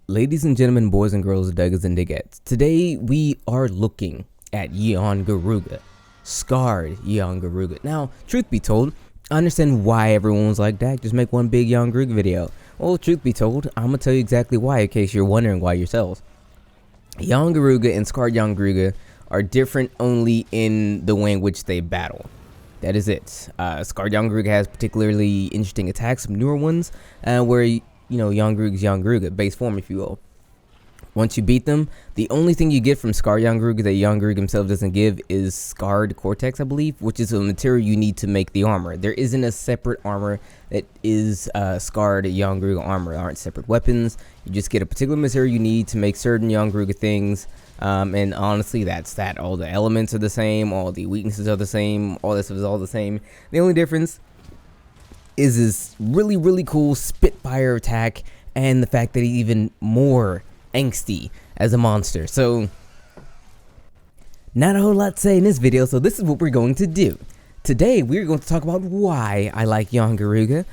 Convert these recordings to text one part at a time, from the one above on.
Ladies and gentlemen, boys and girls, duggers and diggettes, today we are looking at Yian Garuga, scarred Yian Garuga. Now, truth be told, I understand why everyone was like, Dak, just make one big Yian Garuga video. Well, truth be told, I'm going to tell you exactly why in case you're wondering why yourselves. Yian Garuga and scarred Yian Garuga are different only in the way in which they battle. That is it. Scarred Yian Garuga has particularly interesting attacks, some newer ones, where Yian Garuga's Yian Garuga, base form, if you will. Once you beat them, the only thing you get from Scarred Yian Garuga that Yian Garuga himself doesn't give is Scarred Cortex, I believe, which is a material you need to make the armor. There isn't a separate armor that is Scarred Yian Garuga armor. There aren't separate weapons. You just get a particular material you need to make certain Yian Garuga things. And honestly, that's that. All the elements are the same. All the weaknesses are the same. All this is all the same. The only difference is this really cool Spitfire attack and the fact that he's even more angsty as a monster. So not a whole lot to say in this video, so this is what we're going to do. Today we're going to talk about why I like Yian Garuga.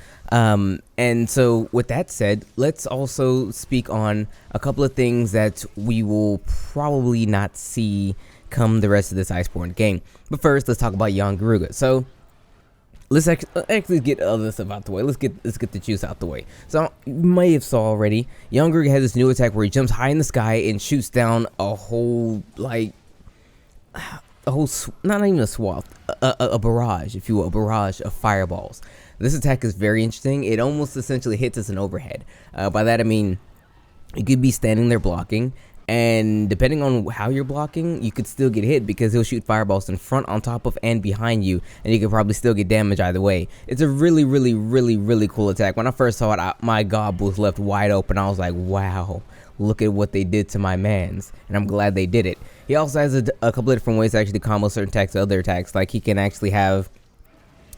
And so with that said, let's also speak on a couple of things that we will probably not see come the rest of this Iceborne game. But first, let's talk about Yian Garuga. So let's actually get other stuff out the way. Let's get the juice out the way. So you may have saw already, Yian Garuga has this new attack where he jumps high in the sky and shoots down a whole not even a swath, a barrage, if you will, a barrage of fireballs. This attack is very interesting. It almost essentially hits us in overhead. By that I mean, you could be standing there blocking, and depending on how you're blocking, you could still get hit because he'll shoot fireballs in front, on top of, and behind you, and you could probably still get damage either way. It's a really cool attack. When I first saw it, my gob was left wide open. I was like, wow, look at what they did to my mans, and I'm glad they did it. He also has a couple of different ways to actually combo certain attacks to other attacks. Like he can actually have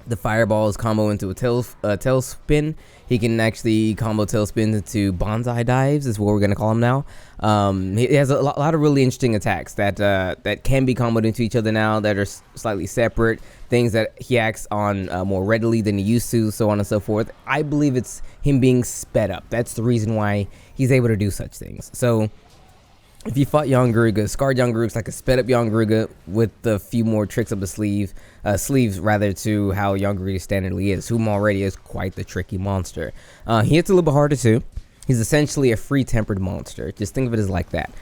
the fireballs combo into a tailspin. He can actually combo tailspin into bonsai dives, is what we're gonna call him now. He has a lot of really interesting attacks that can be comboed into each other now, that are slightly separate. Things that he acts on more readily than he used to, so on and so forth. I believe it's him being sped up. That's the reason why he's able to do such things. So if you fought Yian Garuga, scarred Yian Garuga is like a sped up Yian Garuga with a few more tricks up the sleeves rather, to how Yian Garuga standardly is, whom already is quite the tricky monster. He hits a little bit harder too. He's essentially a free tempered monster. Just think of it as like that.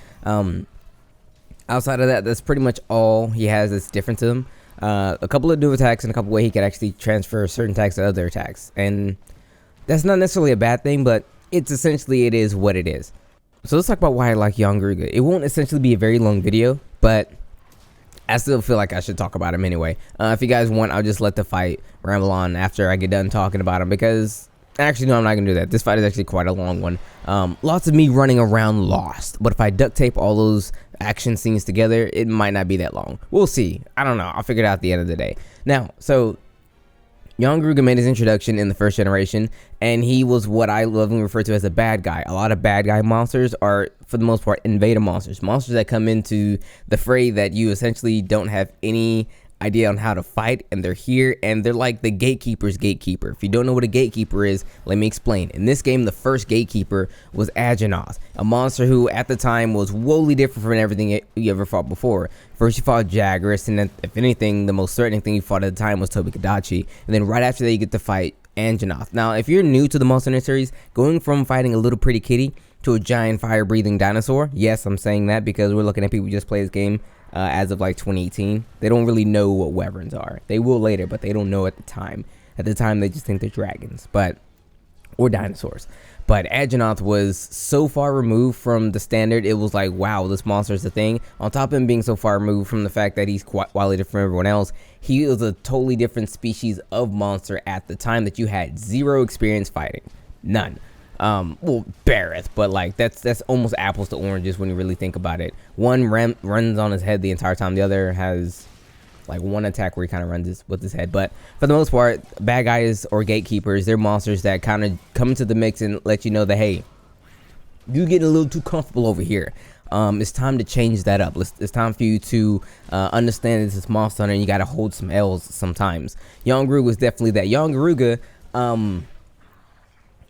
Outside of that, that's pretty much all he has that's different to him. A couple of new attacks and a couple of ways he can actually transfer certain attacks to other attacks. And that's not necessarily a bad thing, but it's essentially, it is what it is. So let's talk about why I like Yian Garuga. It won't essentially be a very long video, but I still feel like I should talk about him anyway. If you guys want, I'll just let the fight ramble on after I get done talking about him, because actually, no, I'm not going to do that. This fight is actually quite a long one. Lots of me running around lost, but if I duct tape all those action scenes together, it might not be that long. We'll see. I don't know. I'll figure it out at the end of the day. Now, so Yian Garuga made his introduction in the first generation, and he was what I lovingly refer to as a bad guy. A lot of bad guy monsters are, for the most part, invader monsters. Monsters that come into the fray that you essentially don't have any idea on how to fight, and they're here, and they're like the gatekeeper's gatekeeper. If you don't know what a gatekeeper is, let me explain. In this game, the first gatekeeper was Agenoth, a monster who at the time was woefully different from everything you ever fought before. First you fought Jagras, and then, if anything, the most threatening thing you fought at the time was Tobikadachi, and then right after that you get to fight Agenoth. Now, if you're new to the Monster Hunter series, going from fighting a little pretty kitty to a giant fire-breathing dinosaur, yes, I'm saying that because we're looking at people who just play this game as of like 2018. They don't really know what wyverns are. They will later, but they don't know at the time. At the time, they just think they're dragons, or dinosaurs. But Agenoth was so far removed from the standard, it was like, wow, this monster is a thing. On top of him being so far removed from the fact that he's quite wildly different from everyone else, he was a totally different species of monster at the time that you had zero experience fighting. None. Well, Bareth, but like that's almost apples to oranges when you really think about it. One runs on his head the entire time. The other has like one attack where he kind of runs with his head. But for the most part, bad guys or gatekeepers, they're monsters that kind of come into the mix and let you know that, hey, you getting a little too comfortable over here. It's time to change that up. It's time for you to understand this is Monster Hunter and you got to hold some L's sometimes. Yian Garuga was definitely that. Yian Garuga,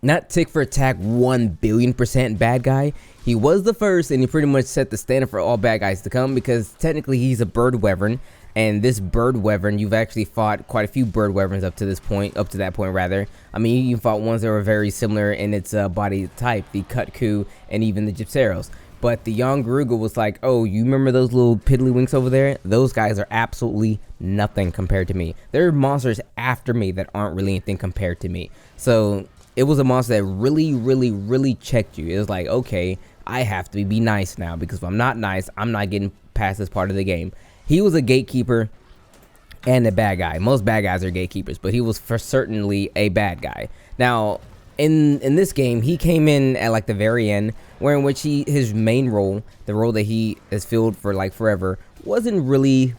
not tick for attack 1,000,000,000% bad guy. He was the first, and he pretty much set the standard for all bad guys to come, because technically he's a bird wyvern, and this bird wyvern, you've actually fought quite a few bird wyverns up to that point rather. I mean, you fought ones that were very similar in its body type, the Kutku and even the Gypseros. But the Yian Garuga was like, oh, you remember those little piddlywinks over there? Those guys are absolutely nothing compared to me. There are monsters after me that aren't really anything compared to me. So it was a monster that really checked you. It was like, okay, I have to be nice now, because if I'm not nice, I'm not getting past this part of the game. He was a gatekeeper and a bad guy. Most bad guys are gatekeepers, but he was for certainly a bad guy. Now, in this game, he came in at like the very end, where in which his main role, the role that he has filled for like forever, wasn't really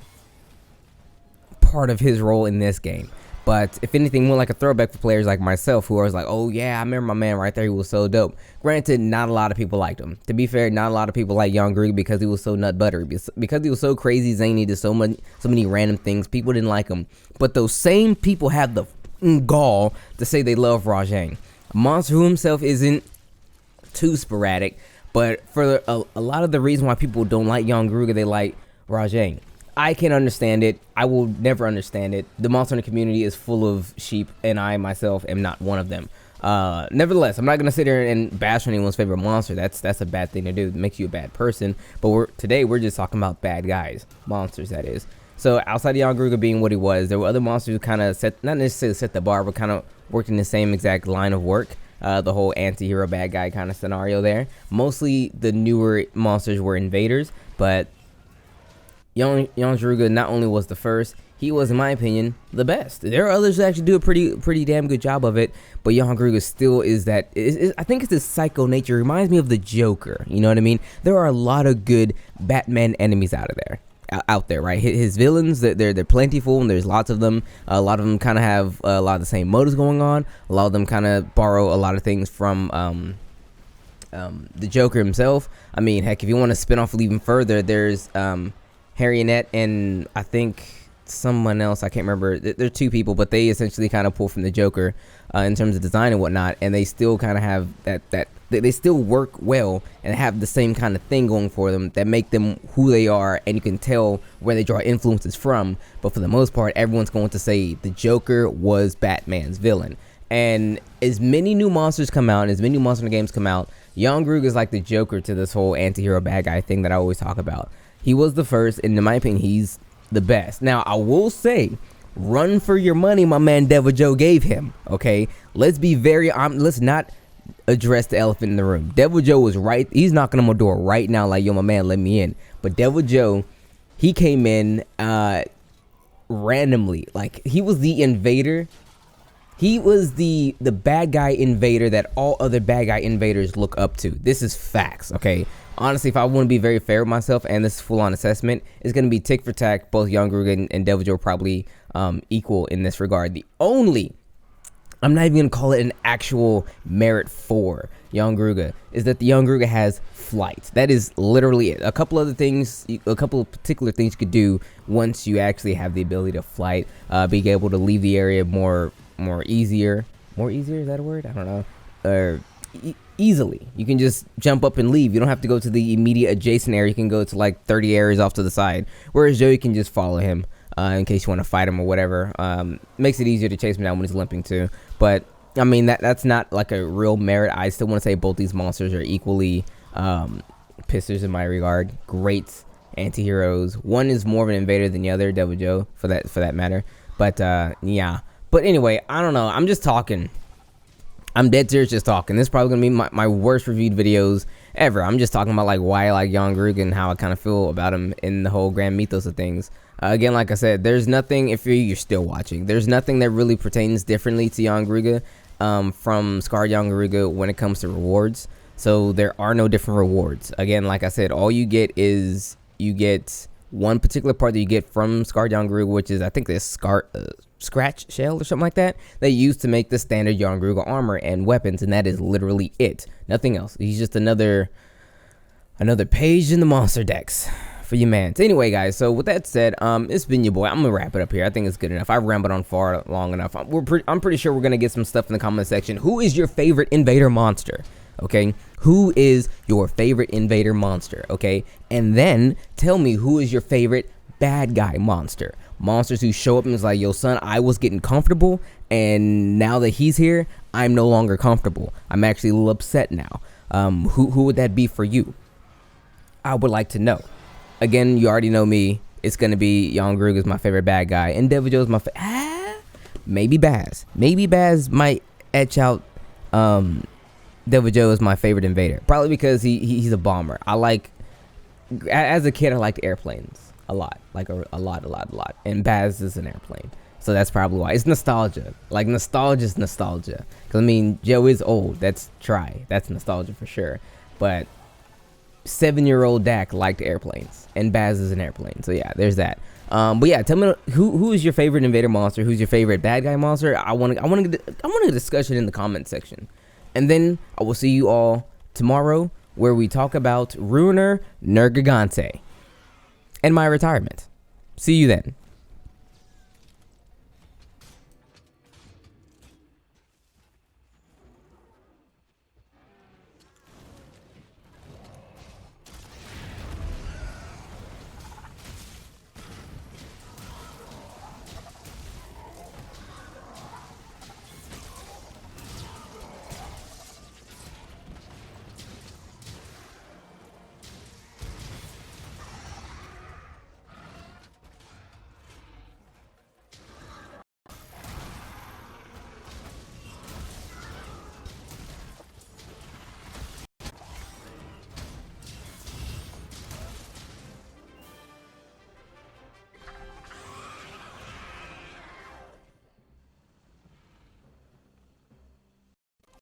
part of his role in this game. But if anything, more like a throwback for players like myself, who was like, oh yeah, I remember my man right there, he was so dope. Granted, not a lot of people liked him. To be fair, not a lot of people liked Yian Garuga because he was so nut buttery, because he was so crazy zany, did so many random things. People didn't like him. But those same people have the gall to say they love Rajang. A monster who himself isn't too sporadic, but for a lot of the reason why people don't like Yian Garuga, they like Rajang. I can't understand it. I will never understand it. The monster hunter community is full of sheep, and I myself am not one of them. Nevertheless, I'm not gonna sit here and bash anyone's favorite monster. That's a bad thing to do. It makes you a bad person. But today we're just talking about bad guys, monsters, that is. So outside of Yian Garuga being what he was, there were other monsters who kind of not necessarily set the bar, but kind of worked in the same exact line of work. The whole anti-hero bad guy kind of scenario there. Mostly the newer monsters were invaders, but Yian Garuga not only was the first, he was, in my opinion, the best. There are others that actually do a pretty damn good job of it, but Yian Garuga still is that. I think it's his psycho nature. It reminds me of the Joker. You know what I mean? There are a lot of good Batman enemies out there, right? His villains, they're plentiful, and there's lots of them. A lot of them kind of have a lot of the same motives going on. A lot of them kind of borrow a lot of things from the Joker himself. I mean, heck, if you want to spin off even further, there's Harriet and I think someone else, I can't remember. They're two people, but they essentially kind of pull from the Joker in terms of design and whatnot, and they still kind of have that they still work well and have the same kind of thing going for them that make them who they are, and you can tell where they draw influences from. But for the most part, everyone's going to say the Joker was Batman's villain. And as many new monsters come out, and as many new monster games come out, Yian Garuga is like the Joker to this whole anti-hero bad guy thing that I always talk about. He was the first, and in my opinion, he's the best. Now, I will say, run for your money my man Devil Joe gave him, okay? Let's be very, let's not address the elephant in the room. Devil Joe was right. He's knocking on my door right now like, yo, my man, let me in. But Devil Joe, he came in randomly. Like, he was the invader. He was the bad guy invader that all other bad guy invaders look up to. This is facts, okay? Honestly, if I want to be very fair with myself, and this is full-on assessment, it's going to be tick for tack. Both Yian Garuga and Devil Joe are probably equal in this regard. The only, I'm not even going to call it an actual merit for Yian Garuga, is that the Yian Garuga has flight. That is literally it. A couple other things, a couple of particular things you could do once you actually have the ability to flight, being able to leave the area more easier. More easier, is that a word? I don't know. Or easily. You can just jump up and leave. You don't have to go to the immediate adjacent area. You can go to like 30 areas off to the side. Whereas Joe, you can just follow him in case you want to fight him or whatever. Makes it easier to chase him down when he's limping too. But I mean, that's not like a real merit. I still want to say both these monsters are equally pissers in my regard. Great anti-heroes. One is more of an invader than the other, Devil Joe, for that matter. But yeah. But anyway, I don't know. I'm just talking. I'm dead serious just talking. This is probably going to be my worst reviewed videos ever. I'm just talking about like why I like Yian Garuga and how I kind of feel about him in the whole grand mythos of things. Again, like I said, there's nothing, if you're still watching, there's nothing that really pertains differently to Yian Garuga from Scarred Yian Garuga when it comes to rewards. So there are no different rewards. Again, like I said, all you get is you get one particular part that you get from Scarred Yian Garuga, which is I think this scratch shell or something like that they use to make the standard Yian Garuga armor and weapons, and that is literally it. Nothing else. He's just another page in the monster decks for your man. Anyway, guys, so with that said, it's been your boy. I'm gonna wrap it up here. I think it's good enough. I rambled on far long enough. I'm pretty sure we're gonna get some stuff in the comment section. Who is your favorite invader monster? Okay, who is your favorite invader monster? Okay, and then tell me who is your favorite bad guy monster. Monsters who show up and is like, yo, son, I was getting comfortable, and now that he's here, I'm no longer comfortable. I'm actually a little upset now. Who would that be for you? I would like to know. Again, you already know me. It's gonna be Yian Garuga is my favorite bad guy, and Devil Joe's my maybe Baz. Maybe Baz might etch out Devil Joe is my favorite invader, probably because he's a bomber. I like, as a kid, I liked airplanes a lot, like a lot. And Baz is an airplane, so that's probably why. It's nostalgia. Like nostalgia's nostalgia. Cause I mean, Joe is old. That's nostalgia for sure. But 7-year-old Dak liked airplanes, and Baz is an airplane. So yeah, there's that. But yeah, tell me who is your favorite invader monster? Who's your favorite bad guy monster? I want a discussion in the comment section, and then I will see you all tomorrow where we talk about Ruiner Nergigante and my retirement. See you then.